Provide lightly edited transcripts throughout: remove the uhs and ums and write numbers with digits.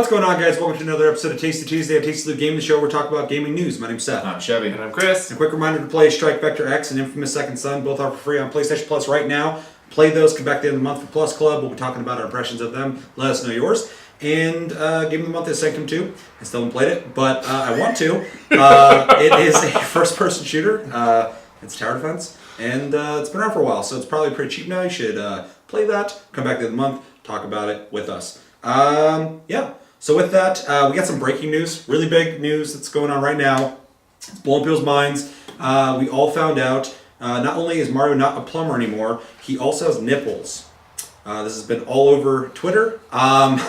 What's going on, guys? Welcome to another episode of Tasty Tuesday, a Tasty Loot Gaming Show where we talk about gaming news. My name's Seth. I'm Chevy. And I'm Chris. A quick reminder to play Strike Vector X and Infamous Second Son. Both are for free on PlayStation Plus right now. Play those. Come back at the end of the month for Plus Club. We'll be talking about our impressions of them. Let us know yours. And Game of the Month is Sanctum 2. I still haven't played it, but I want to. It is a first-person shooter. It's tower defense. And it's been around for a while, so it's probably pretty cheap now. You should play that. Come back at the end of the month. Talk about it with us. Yeah. So with that, we got some breaking news. Really big news that's going on right now. It's blowing people's minds. We all found out, not only is Mario not a plumber anymore, he also has nipples. This has been all over Twitter, and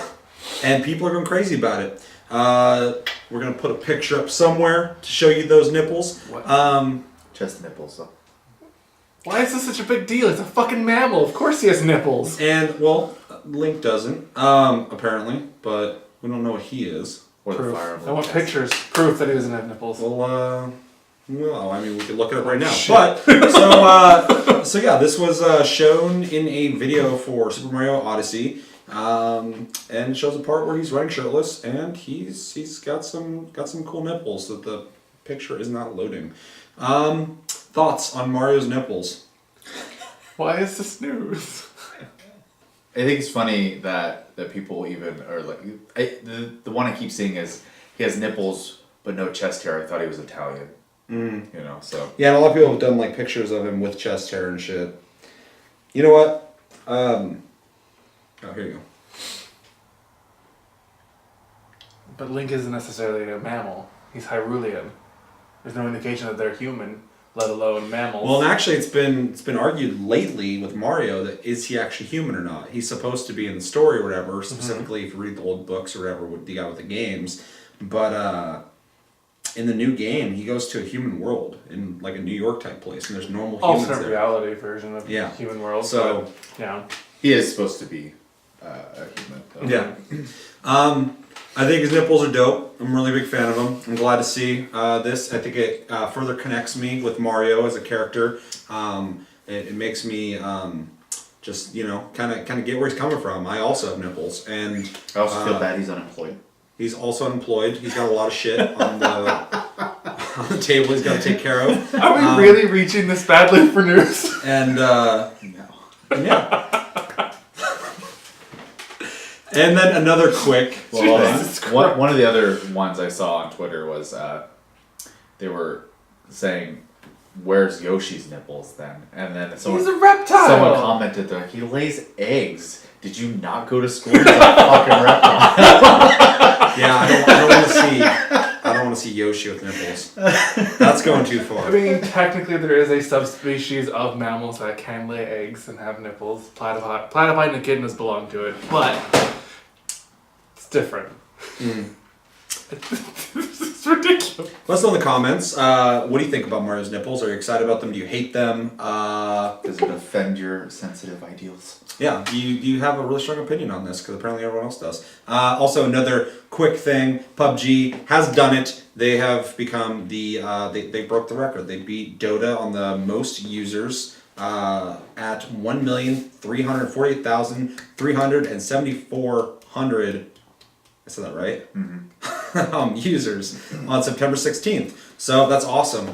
people are going crazy about it. We're going to put a picture up somewhere to show you those nipples. Just nipples, though. Why is this such a big deal? It's a fucking mammal. Of course he has nipples. And, well, Link doesn't, apparently, but we don't know what he is. Or Proof. the fire emblem. I want pictures. Proof that he doesn't have nipples. Well, I mean, we could look it up right now. Shit. But, so yeah, this was shown in a video for Super Mario Odyssey. And it shows a part where he's running shirtless, and he's got some cool nipples that the picture is not loading. Thoughts on Mario's nipples? Why is this news? I think it's funny that people even are like the one I keep seeing is he has nipples but no chest hair. I thought he was Italian. You know, so Yeah, and a lot of people have done like pictures of him with chest hair and shit. You know what? Oh, here you go. But Link isn't necessarily a mammal. He's Hyrulean. There's no indication that they're human, let alone mammals. Well, and actually, it's been argued lately with Mario that is he actually human or not? He's supposed to be in the story or whatever. Specifically, if you read the old books or whatever, what you got with the games. But in the new game, he goes to a human world in like a New York type place, and there's normal humans alternate there. reality version of the human world. So but, yeah, he is supposed to be a human. Though. yeah. I think his nipples are dope. I'm a really big fan of them. I'm glad to see this. I think it further connects me with Mario as a character. It makes me just kind of get where he's coming from. I also have nipples, and I also feel bad he's unemployed. He's also unemployed. He's got a lot of shit on the table he's got to take care of. Are we really reaching this badly for news? And No. yeah. And then another quick. Well, one of the other ones I saw on Twitter was they were saying, "Where's Yoshi's nipples then?" And then He's a reptile. someone commented, "They're like, he lays eggs. Did you not go to school? He's a fucking reptile." Yeah, I don't want to see Yoshi with nipples. That's going too far. I mean, technically there is a subspecies of mammals that can lay eggs and have nipples. Platypi and echidnas belong to it, but it's different. It's ridiculous. Let us know in the comments. What do you think about Mario's nipples? Are you excited about them? Do you hate them? Does it offend your sensitive ideals? Yeah, do you have a really strong opinion on this? Because apparently everyone else does. Also, another quick thing, PUBG has done it. They have become they broke the record. They beat Dota on the most users at 1,348,374. I said that right? Mm-hmm. Users on September 16th. So that's awesome.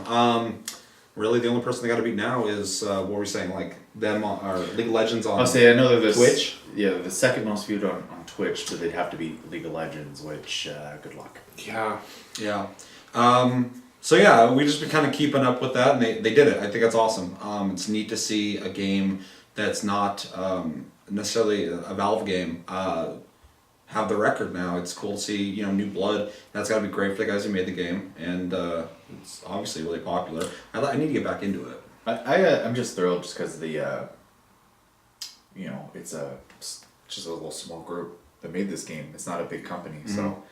Really, the only person they got to beat now is what were we saying? Like them or League of Legends on. I'll say I know that there's Twitch. Yeah, the second most viewed on Twitch, but they'd have to be League of Legends, which good luck. Yeah. Yeah. So yeah, we just been kind of keeping up with that, and they did it. I think that's awesome. It's neat to see a game that's not necessarily a Valve game have the record now. It's cool to see new blood. That's got to be great for the guys who made the game, and it's obviously really popular. I need to get back into it. I'm just thrilled just because the it's just a little small group that made this game. It's not a big company, so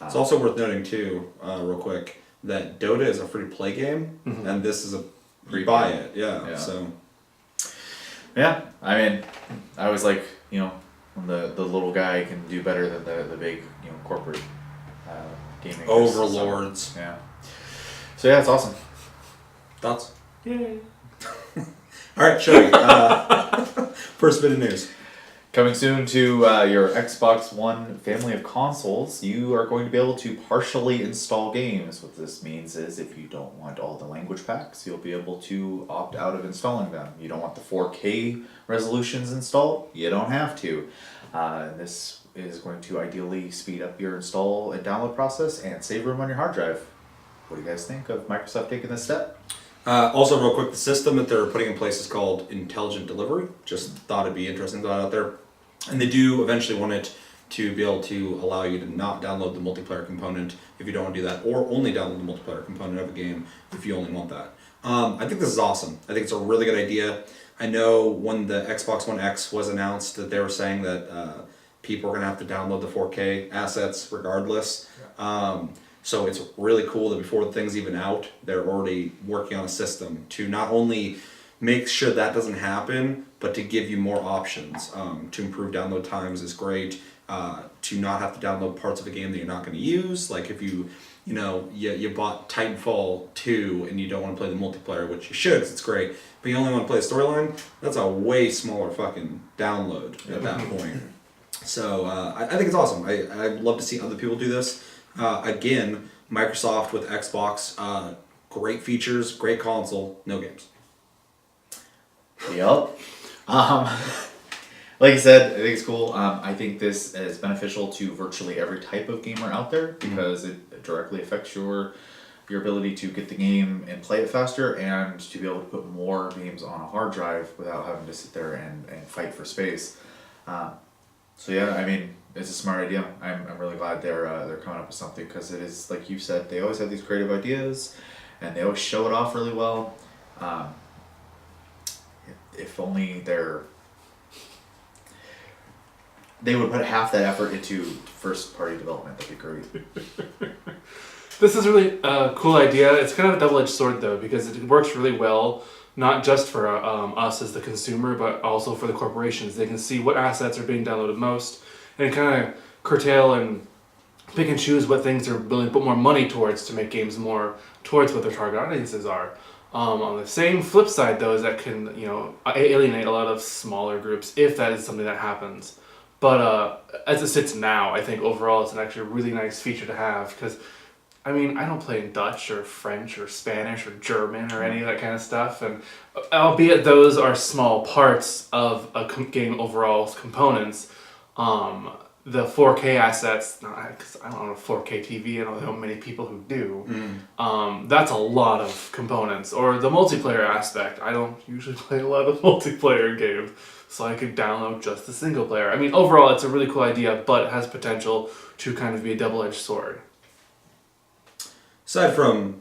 It's also worth noting too, real quick, that Dota is a free-to-play game, and this is a Free buy game. it. Yeah. Yeah. So yeah. I mean, I was like, when the little guy can do better than the big corporate gaming overlords. So, yeah. So yeah, it's awesome. Thoughts? Yay. All right, Shelby. First bit of news. Coming soon to your Xbox One family of consoles, you are going to be able to partially install games. What this means is if you don't want all the language packs, you'll be able to opt out of installing them. You don't want the 4K resolutions installed? You don't have to. This is going to ideally speed up your install and download process and save room on your hard drive. What do you guys think of Microsoft taking this step? Also, real quick, the system that they're putting in place is called Intelligent Delivery. Just thought it'd be interesting to throw it out there. And they do eventually want it to be able to allow you to not download the multiplayer component if you don't want to do that, or only download the multiplayer component of a game if you only want that. I think this is awesome. I think it's a really good idea. I know when the Xbox One X was announced that they were saying that people are going to have to download the 4K assets regardless. So it's really cool that before the thing's even out, they're already working on a system to not only make sure that doesn't happen, but to give you more options. To improve download times is great. To not have to download parts of a game that you're not going to use. Like if you bought Titanfall 2 and you don't want to play the multiplayer, which you should, 'cause it's great, but you only want to play the storyline, that's a way smaller fucking download at that point. So I think it's awesome. I'd love to see other people do this. Again, Microsoft with Xbox, great features, great console, no games. Yep. Like I said, I think it's cool. I think this is beneficial to virtually every type of gamer out there because it directly affects your ability to get the game and play it faster and to be able to put more games on a hard drive without having to sit there and fight for space. So yeah, I mean, it's a smart idea. I'm really glad they're coming up with something because it is, like you said, they always have these creative ideas and they always show it off really well. If only they would put half that effort into first party development, that'd be great. This is really a cool idea. It's kind of a double-edged sword though, because it works really well, not just for us as the consumer, but also for the corporations. They can see what assets are being downloaded most and kind of curtail and pick and choose what things they're willing to put more money towards to make games more towards what their target audiences are. On the same flip side, though, is that can alienate a lot of smaller groups if that is something that happens. But as it sits now, I think overall it's an actually really nice feature to have because, I mean, I don't play in Dutch or French or Spanish or German or any of that kind of stuff, and albeit those are small parts of a game overall components, the 4K assets, because I don't own a 4K TV, I don't know many people who do, that's a lot of components. Or the multiplayer aspect, I don't usually play a lot of multiplayer games, so I could download just the single player. I mean, overall, it's a really cool idea, but it has potential to kind of be a double-edged sword. Aside from,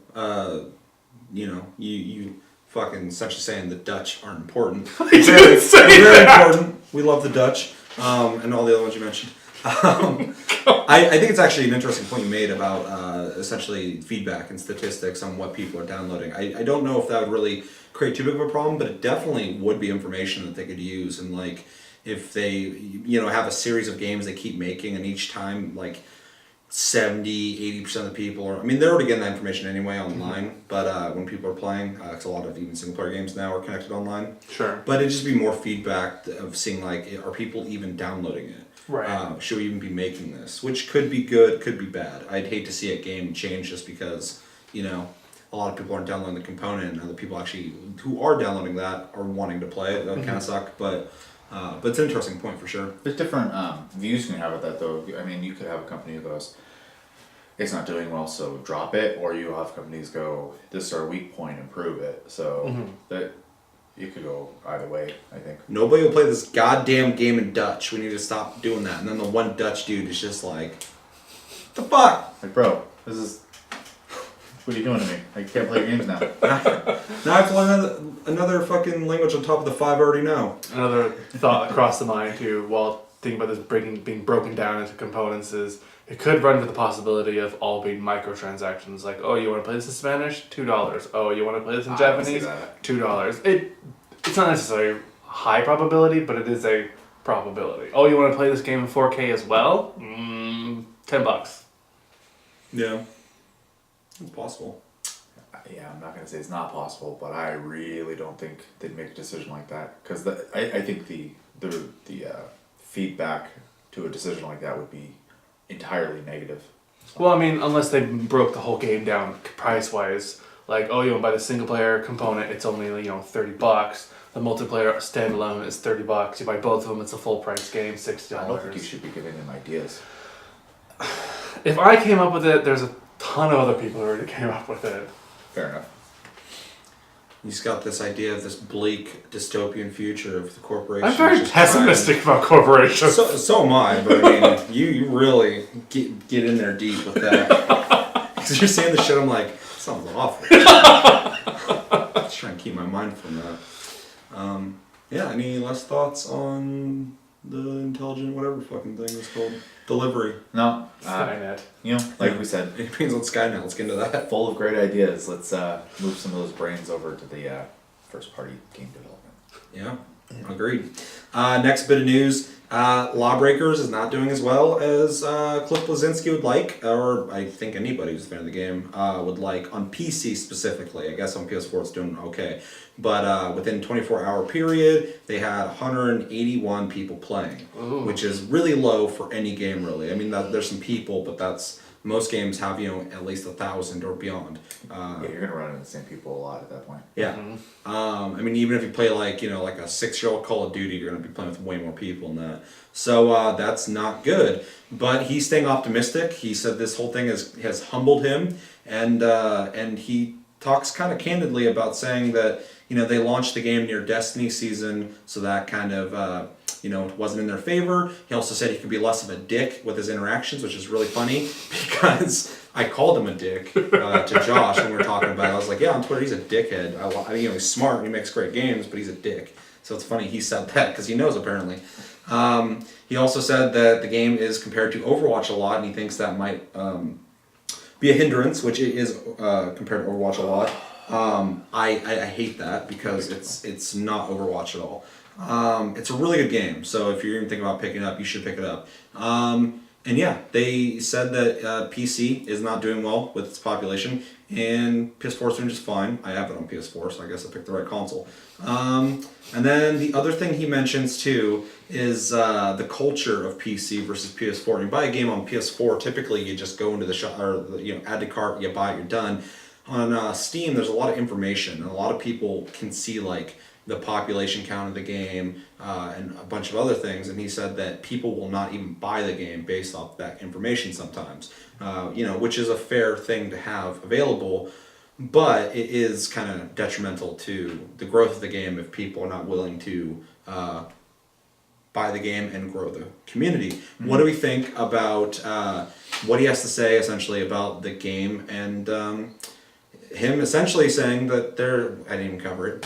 you fucking essentially saying the Dutch aren't important. Very important. We love the Dutch, and all the other ones you mentioned. I think it's actually an interesting point you made about essentially feedback and statistics on what people are downloading. I don't know if that would really create too big of a problem, but it definitely would be information that they could use. And like if they have a series of games they keep making, and each time like 70-80% of the people are, I mean, they're already getting that information anyway online, but when people are playing, because a lot of even single player games now are connected online. Sure. But it'd just be more feedback of seeing like, are people even downloading it? Right. Should we even be making this? Which could be good, could be bad. I'd hate to see a game change just because, a lot of people aren't downloading the component, and other people actually who are downloading that are wanting to play it. That would kind of suck, but it's an interesting point for sure. There's different views you can have with that though. I mean, you could have a company who goes, it's not doing well, so drop it, or you have companies go, this is our weak point, improve it. So that you could go either way, I think. Nobody will play this goddamn game in Dutch. We need to stop doing that. And then the one Dutch dude is just like, what the fuck? Like, bro, what are you doing to me? I can't play games now. Now I have to learn another fucking language on top of the 5 I already know. Another thought crossed the mind too while thinking about this being broken down into components is it could run with the possibility of all being microtransactions. Like, oh, you want to play this in Spanish? $2. Oh, you want to play this in Japanese? $2. It's not necessarily a high probability, but it is a probability. Oh, you want to play this game in 4K as well? $10. Yeah. It's possible. Yeah, I'm not going to say it's not possible, but I really don't think they'd make a decision like that. Because I think the feedback to a decision like that would be entirely negative. Well, I mean, unless they broke the whole game down price-wise. Like, oh, you want to buy the single-player component, it's only, $30. The multiplayer standalone is $30. You buy both of them, it's a full-price game, $60. I don't think you should be giving them ideas. If I came up with it, there's a ton of other people who already came up with it. Fair enough. He's got this idea of this bleak dystopian future of the corporation. I'm very pessimistic about corporations. So am I, but I mean, you really get in there deep with that. Because you're saying the shit, I'm like, sounds awful. Just trying to keep my mind from that. Yeah, any last thoughts on the intelligent whatever fucking thing it's called? Delivery. No. Skynet. Like we said, It depends on Skynet. Let's get into that. full of great ideas. Let's move some of those brains over to the first party game development. Yeah, agreed. Next bit of news. LawBreakers is not doing as well as Cliff Bleszinski would like, or I think anybody who's a fan of the game would like, on PC specifically. I guess on PS4 it's doing okay. But within a 24-hour period, they had 181 people playing, which is really low for any game, really. I mean, there's some people, but most games have, at least 1,000 or beyond. Yeah, you're going to run into the same people a lot at that point. Yeah. Mm-hmm. I mean, even if you play like a 6-year-old Call of Duty, you're going to be playing with way more people than that. So that's not good. But he's staying optimistic. He said this whole thing has humbled him, and he talks kind of candidly about saying that they launched the game near Destiny season, so that kind of wasn't in their favor. He also said he could be less of a dick with his interactions, which is really funny because I called him a dick to Josh when we were talking about it. I was like, yeah, on Twitter he's a dickhead. He's smart and he makes great games, but he's a dick. So it's funny he said that because he knows apparently. He also said that the game is compared to Overwatch a lot, and he thinks that might be a hindrance, which it is compared to Overwatch a lot. I hate that because it's not Overwatch at all. It's a really good game, so if you're even thinking about picking it up, you should pick it up. And yeah, they said that PC is not doing well with its population, and PS4 is doing just fine. I have it on PS4, so I guess I picked the right console. And then the other thing he mentions too is the culture of PC versus PS4. When you buy a game on PS4, typically you just go into the shop, or add to cart, you buy it, you're done. On Steam, there's a lot of information, and a lot of people can see like the population count of the game and a bunch of other things, and he said that people will not even buy the game based off that information sometimes, which is a fair thing to have available, but it is kind of detrimental to the growth of the game if people are not willing to buy the game and grow the community. Mm-hmm. What do we think about what he has to say essentially about the game, and him essentially saying that I didn't even cover it,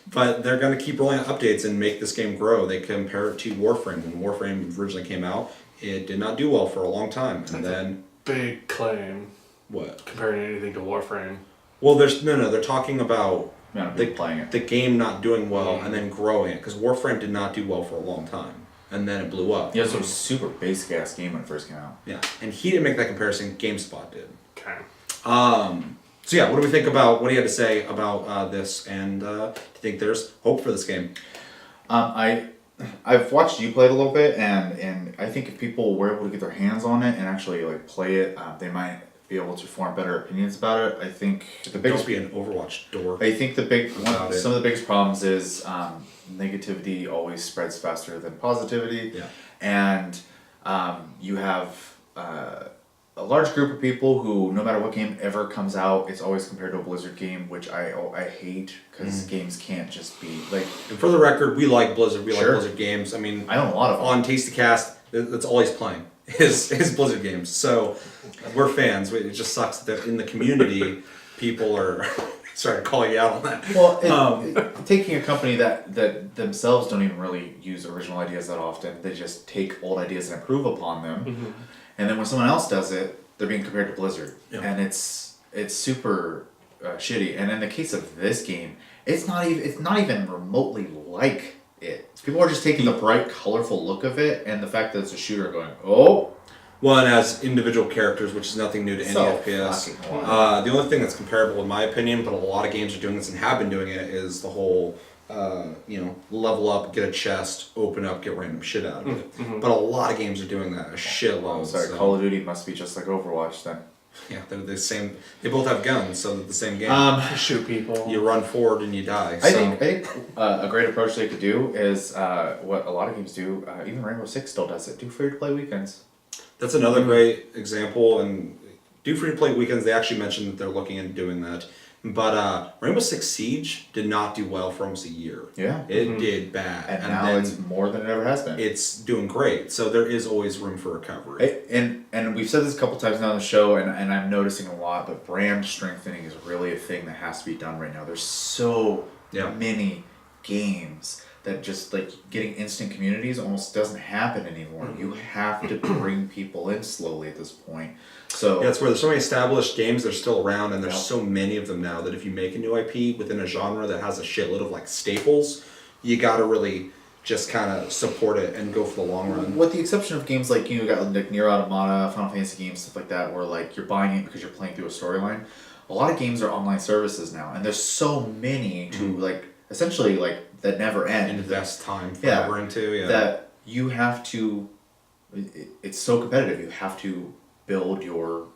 but they're going to keep rolling out updates and make this game grow. They compare it to Warframe. When Warframe originally came out, it did not do well for a long time. And then big claim. What? Comparing anything to Warframe. Well, they're talking about playing it. The game not doing well and then growing it, because Warframe did not do well for a long time. And then it blew up. Yeah, it was a super basic ass game when it first came out. Yeah, and he didn't make that comparison. GameSpot did. Okay. So yeah, what do we think about what he had to say about this, and do you think there's hope for this game? I've watched you play it a little bit, and I think if people were able to get their hands on it and actually like play it, they might be able to form better opinions about it. I think the biggest Don't be an Overwatch door. I think some of the biggest problems is negativity always spreads faster than positivity. Yeah. And you have a large group of people who, no matter what game ever comes out, it's always compared to a Blizzard game, which I hate, because games can't just be like. And for the record, we like Blizzard. We Sure. like Blizzard games. I mean, I own a lot of them. On TastyCast, that's all he's playing is Blizzard games. So we're fans. It just sucks that in the community, people are sorry to call you out on that. Well, taking a company that themselves don't even really use original ideas that often, they just take old ideas and improve upon them. Mm-hmm. And then when someone else does it, they're being compared to Blizzard, and it's super shitty. And in the case of this game, it's not even remotely like it. People are just taking the bright, colorful look of it and the fact that it's a shooter, going, oh. Well, and as individual characters, which is nothing new to any FPS. The only thing that's comparable, in my opinion, but a lot of games are doing this and have been doing it, is the whole level up, get a chest, open up, get random shit out of it. But a lot of games are doing that, a shitload. Oh, sorry, so. Call of Duty must be just like Overwatch then. Yeah, they're the same. They both have guns, so they're the same game. Shoot people. You run forward and you die. I think a great approach they could do is what a lot of games do. Even Rainbow Six still does it. Do free-to-play weekends. That's another great example, and do free-to-play weekends. They actually mentioned that they're looking into doing that. But Rainbow Six Siege did not do well for almost a year. Yeah. It did bad. And now it's more than it ever has been. It's doing great. So there is always room for recovery. And we've said this a couple times now on the show, and I'm noticing a lot, but brand strengthening is really a thing that has to be done right now. There's so many games that just like getting instant communities almost doesn't happen anymore. You have to bring people in slowly at this point. So yeah, it's where there's so many established games that are still around, and there's so many of them now that if you make a new IP within a genre that has a shitload of like staples, you gotta really just kind of support it and go for the long run. With the exception of games like, you got like Nier Automata, Final Fantasy games, stuff like that, where like you're buying it because you're playing through a storyline. A lot of games are online services now, and there's so many to like essentially like that never end. Invest time forever into that you have to. It's so competitive. You have to build your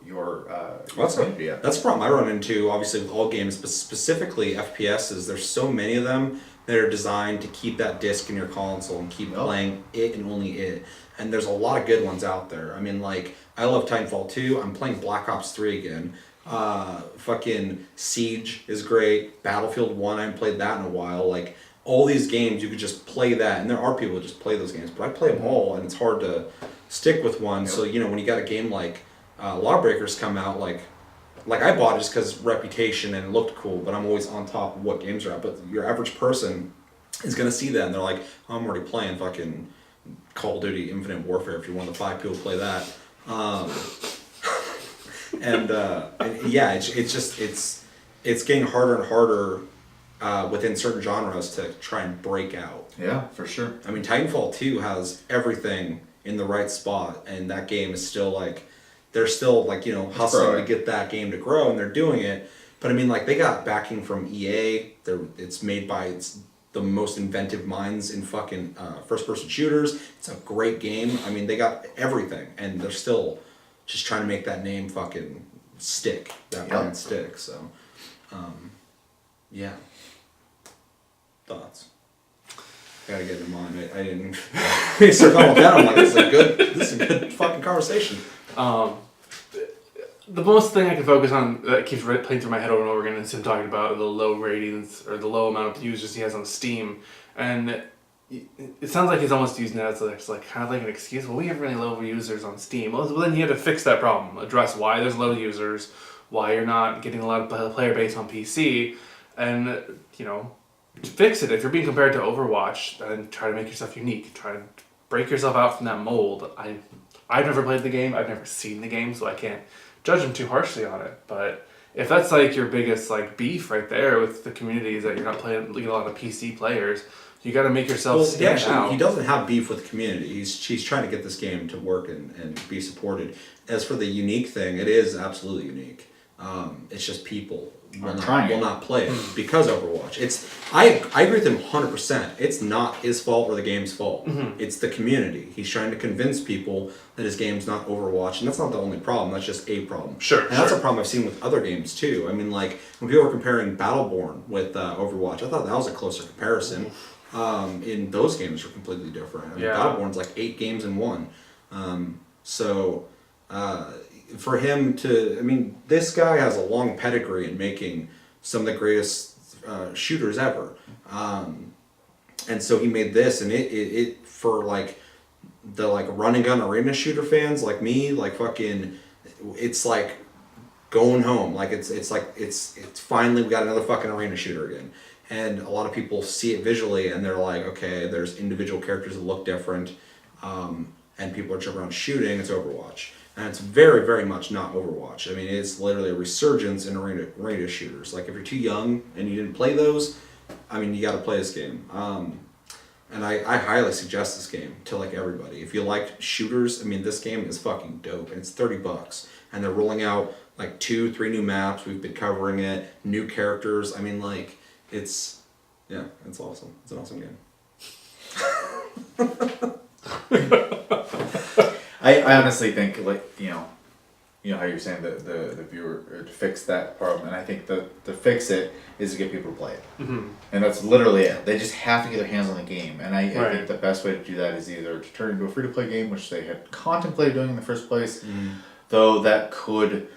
community up. That's a problem I run into, obviously, with all games, but specifically FPSs. There's so many of them that are designed to keep that disc in your console and keep playing it and only it. And there's a lot of good ones out there. I mean, like, I love Titanfall 2. I'm playing Black Ops 3 again. Fucking Siege is great. Battlefield 1, I haven't played that in a while. Like, all these games, you could just play that. And there are people who just play those games. But I play them all, and it's hard to stick with one. So, when you got a game like LawBreakers come out, like I bought it just because reputation and it looked cool, but I'm always on top of what games are out. But your average person is going to see that, and they're like, oh, I'm already playing fucking Call of Duty Infinite Warfare if you're one of the 5 people who play that. It's getting harder and harder within certain genres to try and break out. Yeah, for sure. I mean, Titanfall 2 has everything in the right spot, and that game is still like, they're still like, hustling to get that game to grow, and they're doing it. But I mean, like, they got backing from EA. It's made by the most inventive minds in fucking first-person shooters. It's a great game. I mean, they got everything, and they're still just trying to make that name fucking stick, that brand stick. So, yeah. Thoughts? Gotta get in mind. I didn't circle with that. I'm like, this is a good fucking conversation. The most thing I can focus on that keeps playing through my head over and over again is him talking about the low ratings or the low amount of users he has on Steam, and it sounds like he's almost using that as like kind of like an excuse. Well, we have really low users on Steam. Well, then you have to fix that problem, address why there's low users, why you're not getting a lot of player base on PC, and fix it. If you're being compared to Overwatch, then try to make yourself unique. Try to break yourself out from that mold. I've never played the game. I've never seen the game, so I can't judge them too harshly on it. But if that's like your biggest like beef right there with the community is that you're not playing a lot of PC players, you got to make yourself stand out. He doesn't have beef with the community. He's trying to get this game to work and be supported. As for the unique thing, it is absolutely unique. It's just people will not play it because Overwatch. I agree with him 100%. It's not his fault or the game's fault. It's the community. He's trying to convince people that his game's not Overwatch, and that's not the only problem. That's just a problem. Sure. And that's a problem I've seen with other games too. I mean, like when people were comparing Battleborn with Overwatch, I thought that was a closer comparison. In those games are completely different. I mean, Battleborn's like 8 games in one. For him to, I mean, this guy has a long pedigree in making some of the greatest shooters ever. And so he made this, and it for like the like run and gun arena shooter fans like me, like fucking, it's like going home. Like it's finally we got another fucking arena shooter again. And a lot of people see it visually and they're like, okay, there's individual characters that look different, and people are jumping around shooting. It's Overwatch. And it's very, very much not Overwatch. I mean, it's literally a resurgence in arena shooters. Like, if you're too young and you didn't play those, I mean, you got to play this game. And I highly suggest this game to, like, everybody. If you like shooters, I mean, this game is fucking dope. And it's $30. And they're rolling out, like, 2-3 new maps. We've been covering it. New characters. I mean, like, it's Yeah, it's awesome. It's an awesome game. I honestly think, like, you know how you're saying the viewer or to fix that problem, and I think to fix it is to get people to play it, and that's literally it. They just have to get their hands on the game, and I think the best way to do that is either to turn it into a free to play game, which they had contemplated doing in the first place, though that could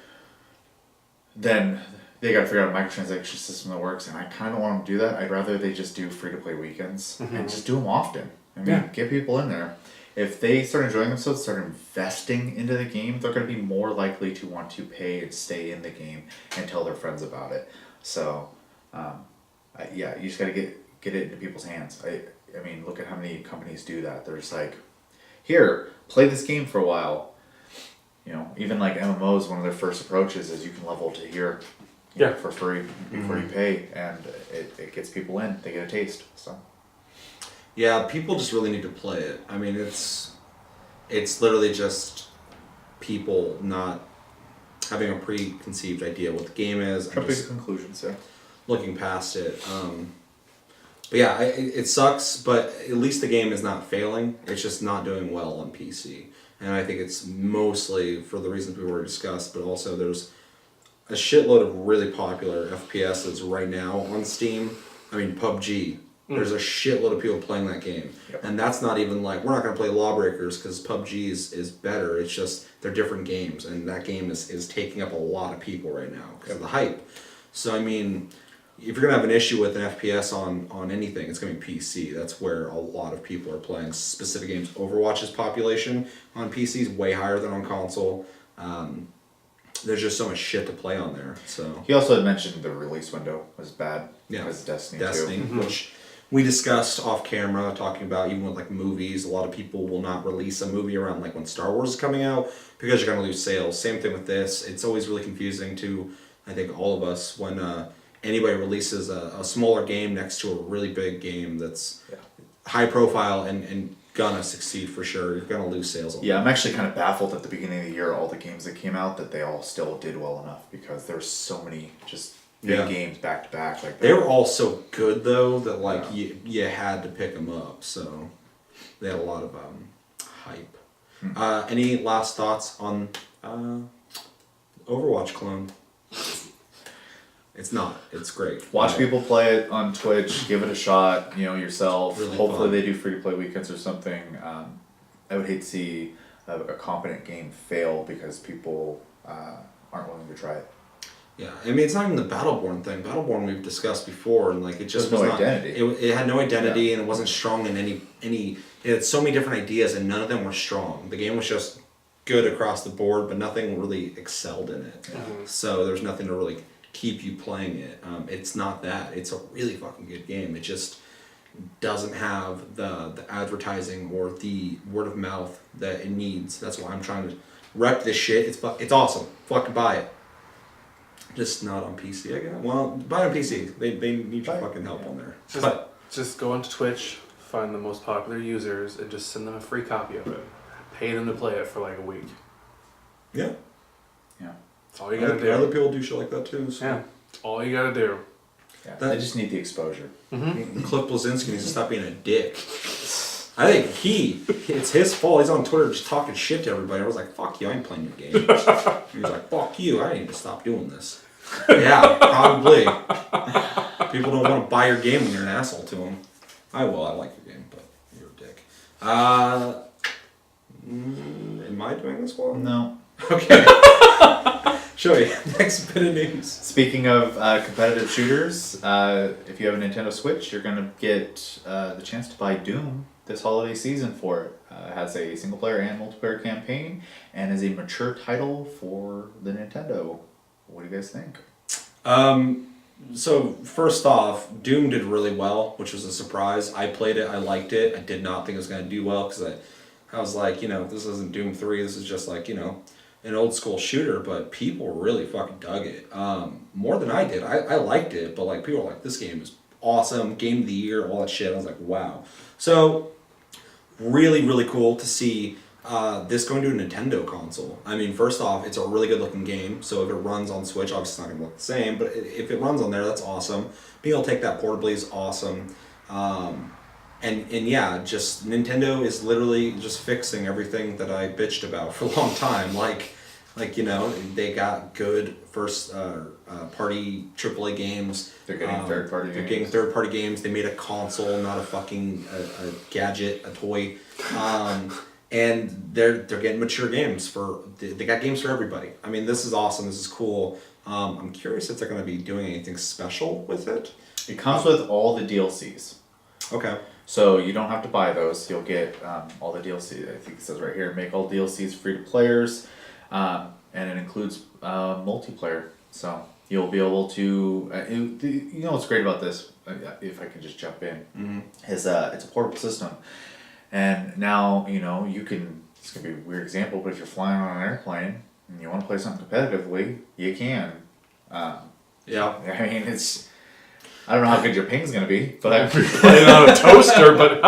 then. They got to figure out a microtransaction system that works, and I kind of don't want them to do that. I'd rather they just do free-to-play weekends and just do them often. I mean, get people in there. If they start enjoying themselves, start investing into the game, they're going to be more likely to want to pay and stay in the game and tell their friends about it. So, you just got to get it into people's hands. I mean, look at how many companies do that. They're just like, here, play this game for a while. You know, even like MMOs, one of their first approaches is you can level to here. For free before you pay, and it gets people in. They get a taste. So yeah, people just really need to play it. I mean, it's literally just people not having a preconceived idea what the game is. Jumping to conclusions, yeah. Looking past it. But yeah, it sucks. But at least the game is not failing. It's just not doing well on PC, and I think it's mostly for the reasons we already discussed. But also there's a shitload of really popular FPSs right now on Steam. I mean, PUBG. There's a shitload of people playing that game. Yep. And that's not even like, we're not going to play LawBreakers because PUBG is better. It's just, they're different games. And that game is taking up a lot of people right now because of the hype. So, I mean, if you're going to have an issue with an FPS on anything, it's going to be PC. That's where a lot of people are playing specific games. Overwatch's population on PC is way higher than on console. There's just so much shit to play on there. So he also had mentioned the release window was bad. Yeah, as Destiny 2, which we discussed off camera, talking about even with like movies. A lot of people will not release a movie around like when Star Wars is coming out because you're gonna lose sales. Same thing with this. It's always really confusing to I think all of us when anybody releases a smaller game next to a really big game that's high profile and gonna succeed for sure. You're gonna lose sales. Yeah, I'm actually kind of baffled at the beginning of the year, all the games that came out, that they all still did well enough because there's so many just big games back to back. Like they were all so good though that like you had to pick them up. So they had a lot of hype. Any last thoughts on Overwatch clone? It's not. It's great. Watch people play it on Twitch. Give it a shot. You know yourself. Really Hopefully fun. they do free to play weekends or something. I would hate to see a competent game fail because people aren't willing to try it. Yeah, I mean it's not even the Battleborn thing. Battleborn we've discussed before, and like it just There's was no not, identity. It had no identity, and it wasn't strong in any. It had so many different ideas, and none of them were strong. The game was just good across the board, but nothing really excelled in it. So there's nothing to really keep you playing it. It's not that. It's a really fucking good game. It just doesn't have the advertising or the word of mouth that it needs. That's why I'm trying to rep this shit. It's awesome. Fucking buy it. Just not on PC, I guess. Well, buy it on PC. They need your fucking help on there. Just go onto Twitch, find the most popular users, and just send them a free copy of it. Pay them to play it for like a week. Yeah. That's all you gotta do. Other people do shit like that too. So. Yeah, that's all you gotta do. Yeah, they just need the exposure. Cliff Blazinski needs to stop being a dick. I think it's his fault. He's on Twitter just talking shit to everybody. I was like, fuck you, I ain't playing your game. He was like, fuck you, I need to stop doing this. Yeah, probably. People don't want to buy your game when you're an asshole to them. I like your game, but you're a dick. Am I doing this one? No. Okay. Joey, next bit of news. Speaking of competitive shooters, if you have a Nintendo Switch, you're going to get the chance to buy Doom this holiday season for it. It has a single player and multiplayer campaign and is a mature title for the Nintendo. What do you guys think? So first off, Doom did really well, which was a surprise. I played it, I liked it. I did not think it was going to do well because I was like, this isn't Doom 3, this is just like, an old school shooter, but people really fucking dug it. More than I did. I liked it, but like people were like, this game is awesome, game of the year, all that shit. I was like, wow. So really, really cool to see this going to a Nintendo console. I mean, first off, it's a really good looking game. So if it runs on Switch, obviously it's not going to look the same. But if it runs on there, that's awesome. Being able to take that portably is awesome. And yeah, just Nintendo is literally just fixing everything that I bitched about for a long time. Like they got good first party AAA games. They're getting third party games. They're getting third party games. They made a console, not a fucking a gadget, a toy. And they're getting mature games they got games for everybody. I mean, this is awesome. This is cool. I'm curious if they're going to be doing anything special with it. It comes with all the DLCs. Okay. So you don't have to buy those. You'll get all the DLC. I think it says right here, make all DLCs free to players, and it includes multiplayer. So you'll be able to. You know what's great about this? If I can just jump in, is it's a portable system, and now you can. It's gonna be a weird example, but if you're flying on an airplane and you want to play something competitively, you can. Yeah. I mean it's. I don't know how good your ping's gonna be, but I'm playing on a toaster, but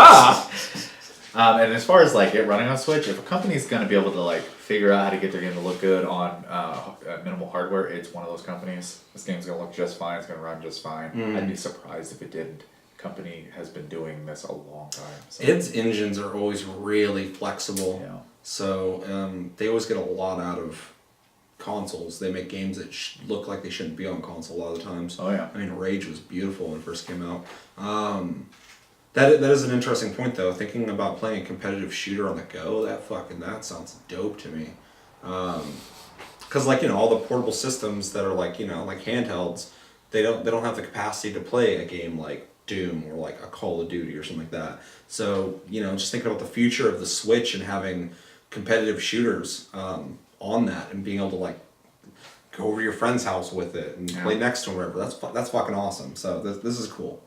and as far as like it running on Switch, if a company's gonna be able to like figure out how to get their game to look good on minimal hardware, it's one of those companies. This game's gonna look just fine. It's gonna run just fine. I'd be surprised if it didn't. The company has been doing this a long time. So. Its engines are always really flexible. Yeah. So they always get a lot out of consoles. They make games that look like they shouldn't be on console a lot of the times. Oh yeah. I mean, Rage was beautiful when it first came out. That is an interesting point though. Thinking about playing a competitive shooter on the go, that sounds dope to me. Because all the portable systems that are like handhelds, they don't have the capacity to play a game like Doom or like a Call of Duty or something like that. So just thinking about the future of the Switch and having competitive shooters on that and being able to like go over to your friend's house with it and play next to them or whatever. That's fucking awesome. So this is cool.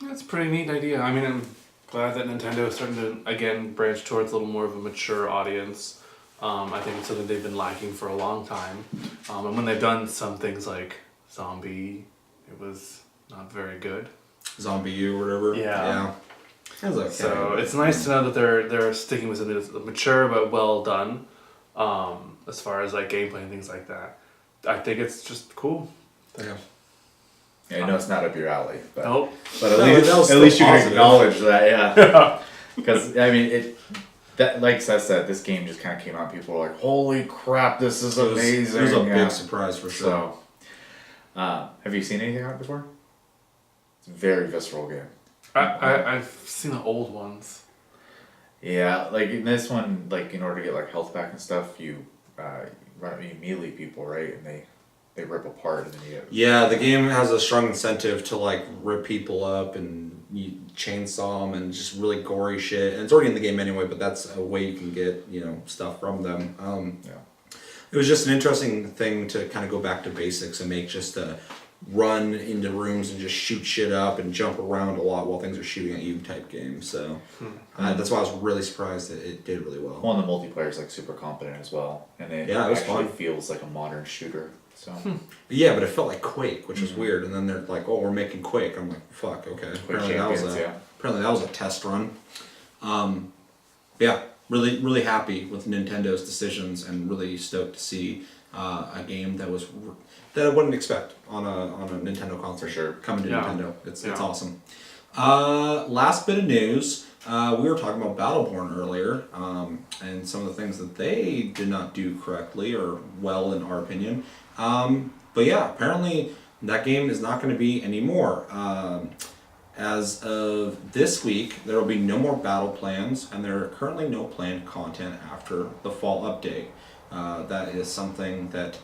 That's a pretty neat idea. I mean, I'm glad that Nintendo is starting to again branch towards a little more of a mature audience. I think it's something they've been lacking for a long time. And when they've done some things like Zombie, it was not very good. Zombie U or whatever. Yeah. That's okay. So it's nice to know that they're sticking with something that's mature but well done. As far as like gameplay and things like that, I think it's just cool. Yeah. I know it's not up your alley, but Nope. But at least you can positive. acknowledge that, yeah. Because I mean like Seth said, this game just kind of came out. People were like, "Holy crap, this is amazing!" It was a big surprise for sure. So, have you seen anything like it before? It's a very visceral game. I've seen the old ones. Yeah, like in this one, like in order to get like health back and stuff, you melee people, right? And they rip apart and then you get... Yeah, the game has a strong incentive to like rip people up and you chainsaw them and just really gory shit. And it's already in the game anyway, but that's a way you can get stuff from them. It was just an interesting thing to kind of go back to basics and make just a run into rooms and just shoot shit up and jump around a lot while things are shooting at you type game. So that's why I was really surprised that it did really well. Well, and the multiplayer is like super competent as well, and it was actually fun. Feels like a modern shooter. So yeah, but it felt like Quake, which is weird. And then they're like, "Oh, we're making Quake." I'm like, "Fuck, okay." Apparently that was a test run. Yeah, really happy with Nintendo's decisions and really stoked to see a game that I wouldn't expect on a Nintendo console. For sure. Coming to Nintendo. It's awesome. Last bit of news. We were talking about Battleborn earlier, and some of the things that they did not do correctly or well in our opinion. But yeah, apparently that game is not going to be anymore. As of this week, there will be no more battle plans, and there are currently no planned content after the fall update. That is something that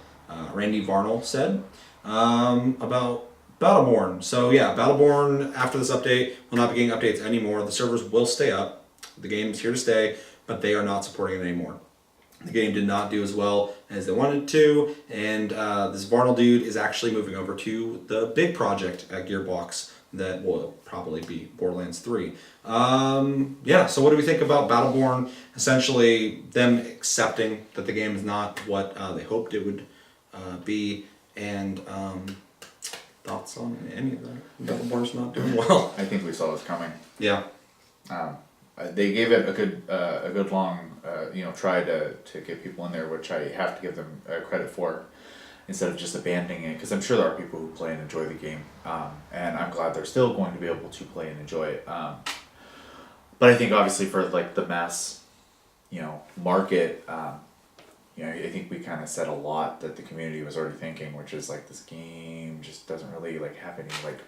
Randy Varnell said about Battleborn. So yeah, Battleborn after this update will not be getting updates anymore. The servers will stay up. The game's here to stay, but they are not supporting it anymore. The game did not do as well as they wanted to, and this Varnell dude is actually moving over to the big project at Gearbox that will probably be Borderlands 3. So what do we think about Battleborn? Essentially, them accepting that the game is not what they hoped it would be, and thoughts on any of that? Battleborn's not doing well. I think we saw this coming. Yeah. they gave it a good long try to get people in there, which I have to give them credit for, instead of just abandoning it, because I'm sure there are people who play and enjoy the game, and I'm glad they're still going to be able to play and enjoy it. But I think obviously for like the mass, market, I think we kind of said a lot that the community was already thinking, which is like this game just doesn't really like have any like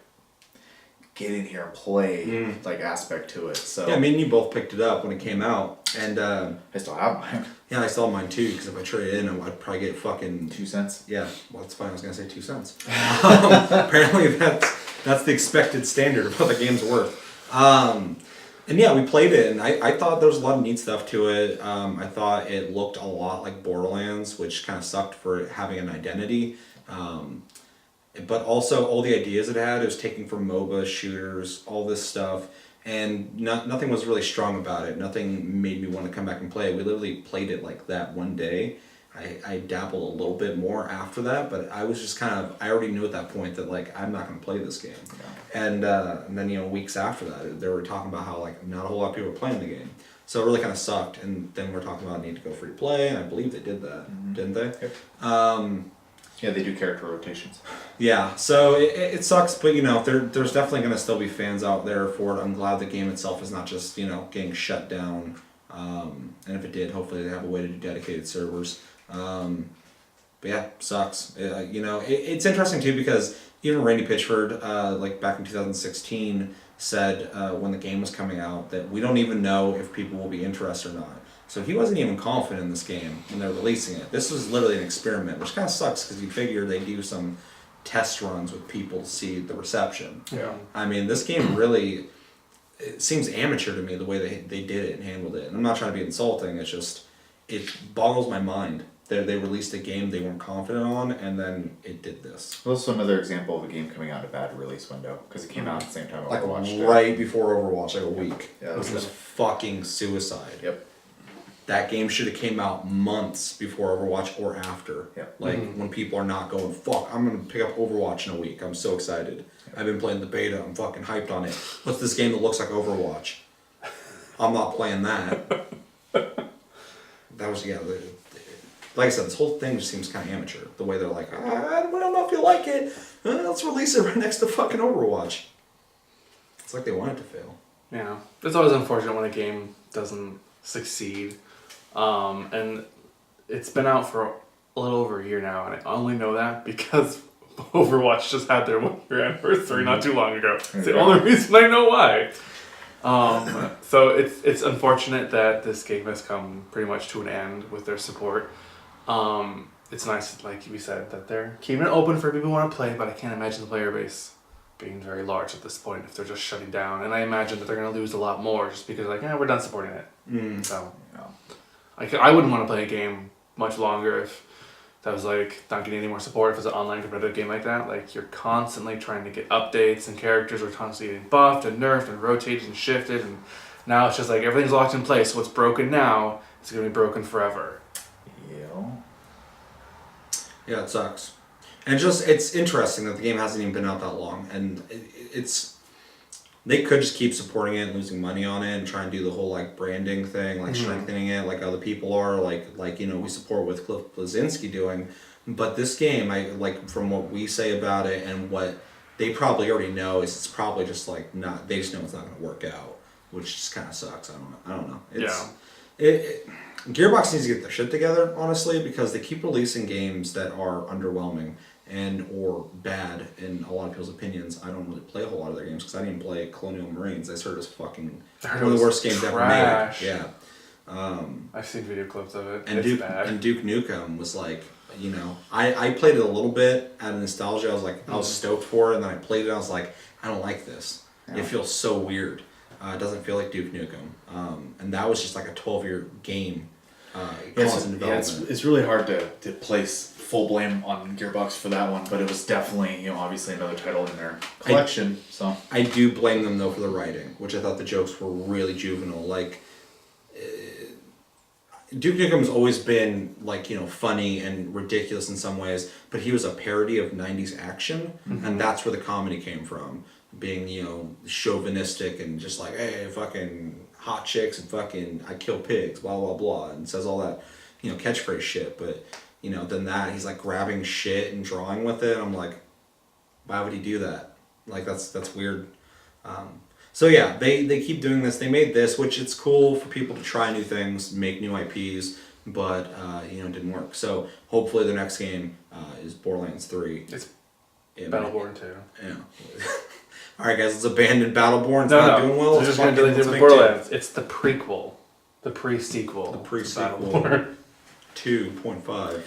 get in here and play like aspect to it. So yeah, me and you both picked it up when it came out, and I still have mine. yeah, I still have mine too, because if I trade it in, I'd probably get fucking 2 cents. Yeah, well, that's fine. I was gonna say 2 cents. Apparently, that's the expected standard of what the game's worth. And yeah, we played it, and I thought there was a lot of neat stuff to it. I thought it looked a lot like Borderlands, which kind of sucked for it having an identity. But also, all the ideas it had, it was taking from MOBA, shooters, all this stuff, and nothing was really strong about it. Nothing made me want to come back and play it. We literally played it like that one day. I dabbled a little bit more after that, but I was just I already knew at that point that like I'm not going to play this game. Yeah. And then weeks after that, they were talking about how like not a whole lot of people were playing the game, so it really kind of sucked. And then we're talking about need to go free to play, and I believe they did that, didn't they? Yep. Yeah, they do character rotations. Yeah, so it sucks, but there's definitely going to still be fans out there for it. I'm glad the game itself is not just getting shut down. And if it did, hopefully they have a way to do dedicated servers. But yeah, sucks. It's interesting too, because even Randy Pitchford, like back in 2016, said when the game was coming out that we don't even know if people will be interested or not. So he wasn't even confident in this game when they're releasing it. This was literally an experiment, which kind of sucks because you figure they do some test runs with people to see the reception. Yeah. I mean, this game really, it seems amateur to me the way they did it and handled it. And I'm not trying to be insulting. It's just, it boggles my mind. They released a game they weren't confident on, and then it did this. Well, this is another example of a game coming out a bad release window, because it came out at the same time Like Overwatch right before Overwatch, like a week. Yeah, It was fucking suicide. Yep. That game should have came out months before Overwatch or after. Yep. Like when people are not going, fuck, I'm gonna pick up Overwatch in a week. I'm so excited. Yep. I've been playing the beta. I'm fucking hyped on it. What's this game that looks like Overwatch? I'm not playing that. That was like I said, this whole thing just seems kind of amateur. The way they're like, I don't know if you like it. Let's release it right next to fucking Overwatch. It's like they want it to fail. Yeah, it's always unfortunate when a game doesn't succeed. And it's been out for a little over a year now, and I only know that because Overwatch just had their 1 year anniversary not too long ago. It's the only reason I know why. So it's unfortunate that this game has come pretty much to an end with their support. It's nice, like we said, that they're keeping it open for people who want to play, but I can't imagine the player base being very large at this point if they're just shutting down. And I imagine that they're going to lose a lot more just because we're done supporting it. So I wouldn't want to play a game much longer if that was like not getting any more support. If it's an online competitive game like that, like you're constantly trying to get updates and characters are constantly getting buffed and nerfed and rotated and shifted, and now it's just like everything's locked in place. What's broken now is going to be broken forever. Yeah, it sucks. And it's interesting that the game hasn't even been out that long, and they could just keep supporting it and losing money on it and try and do the whole like branding thing, like strengthening it like other people are, like we support what Cliff Bleszinski doing. But this game, from what we say about it and what they probably already know, is it's probably just like not, they just know it's not going to work out, which just kind of sucks. I don't know. Gearbox needs to get their shit together, honestly, because they keep releasing games that are underwhelming or bad in a lot of people's opinions. I don't really play a whole lot of their games because I didn't play Colonial Marines. I heard it was fucking one of the worst games ever made. Yeah. I've seen video clips of it. And it's Duke bad. and Duke Nukem was like, I played it a little bit out of nostalgia. I was like, I was stoked for it, and then I played it and I was like, I don't like this. Yeah. It feels so weird. It doesn't feel like Duke Nukem. And that was just like a 12-year game. Constant development. It's really hard to place full blame on Gearbox for that one, but it was definitely, obviously another title in their collection. I do blame them though for the writing, which I thought the jokes were really juvenile. Like, Duke Nukem's always been like, funny and ridiculous in some ways, but he was a parody of 90s action, and that's where the comedy came from. Being, chauvinistic and just like, hey, fucking, hot chicks and fucking I kill pigs, blah blah blah, and says all that, catchphrase shit. But then that he's like grabbing shit and drawing with it. I'm like, why would he do that? Like that's weird. So yeah, they keep doing this. They made this, which it's cool for people to try new things, make new IPs, but it didn't work. So hopefully the next game is Borderlands 3. It's Battleborn 2. Yeah. All right, guys, let's abandon Battleborn. It's No, not doing well. They're just going to do it with Borderlands. It's the prequel. The pre-sequel. The pre-sequel. Battleborn. 2.5. It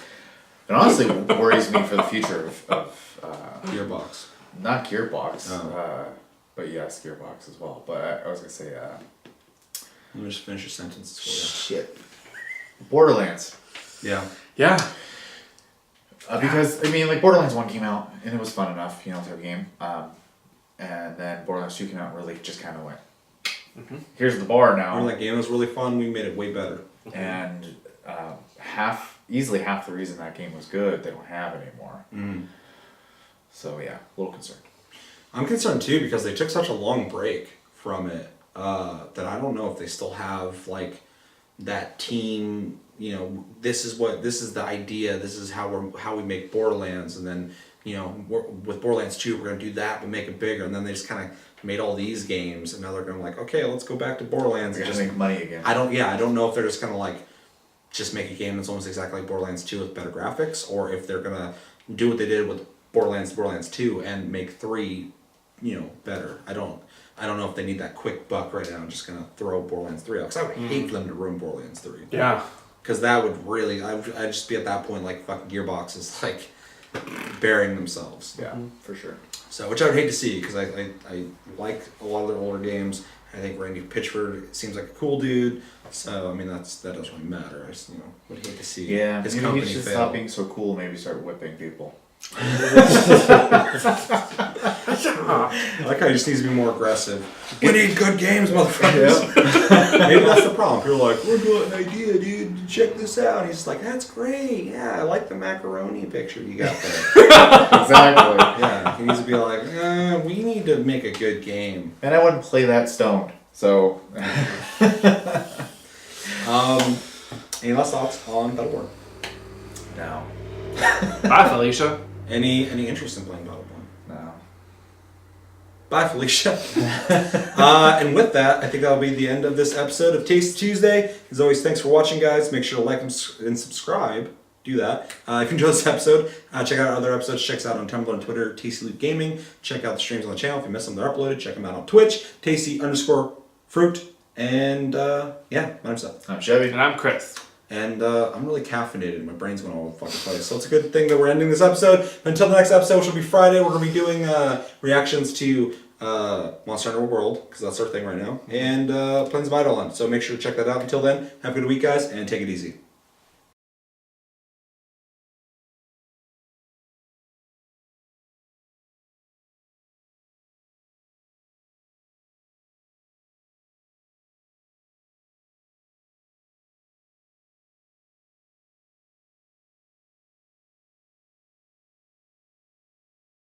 honestly worries me for the future of Gearbox. not Gearbox, Oh. but yes, Gearbox as well. But I was gonna say, Let me just finish your sentences for shit, Borderlands. you. Yeah. Yeah. Because I mean, like Borderlands 1 came out and it was fun enough, type of game. And then Borderlands 2 came out and really just kind of went. Here's the bar now. Remember that game was really fun. We made it way better. And easily half the reason that game was good, they don't have anymore. So yeah, a little concerned. I'm concerned too because they took such a long break from it that I don't know if they still have like that team. This is the idea. This is how we make Borderlands, and then with Borderlands 2 we're gonna do that but make it bigger, and then they just kind of made all these games, and now they're gonna like, okay, let's go back to Borderlands We're and gonna just make money again. I don't know if they're just gonna like just make a game that's almost exactly like Borderlands 2 with better graphics, or if they're gonna do what they did with Borderlands 2 and make 3 better. I don't know if they need that quick buck right now. I'm just gonna throw Borderlands 3 out because I would hate for them to ruin Borderlands 3. Yeah. Because that would really, I'd just be at that point like fucking Gearbox is like burying themselves. Yeah, for sure. So, which I would hate to see because I like a lot of their older games. I think Randy Pitchford seems like a cool dude. So, I mean, that doesn't really matter. I just, would hate to see his maybe company he should fail. stop being so cool. Maybe start whipping people. I like how he just needs to be more aggressive. We need good games, motherfuckers. Maybe that's the problem. People are like, we're got an idea, dude. Check this out. And he's just like, that's great. Yeah, I like the macaroni picture you got there. Exactly. Yeah, he needs to be like, we need to make a good game. And I wouldn't play that stoned. So. Any last thoughts on Battleborn? No. Bye, Felicia. Any interest in playing Battleborn? No. Bye, Felicia. And with that, I think that'll be the end of this episode of Taste Tuesday. As always, thanks for watching, guys. Make sure to like and subscribe. Do that. If you enjoyed this episode, check out our other episodes. Check us out on Tumblr and Twitter, Tasty Loot Gaming. Check out the streams on the channel. If you missed them, they're uploaded. Check them out on Twitch, Tasty_fruit. And yeah, my name's Seth. I'm Chevy. And I'm Chris. And I'm really caffeinated. My brain's going all over the fucking place. So it's a good thing that we're ending this episode. Until the next episode, which will be Friday, we're going to be doing reactions to Monster Hunter World, because that's our thing right now, and Plains of Eidolon. So make sure to check that out. Until then, have a good week, guys, and take it easy.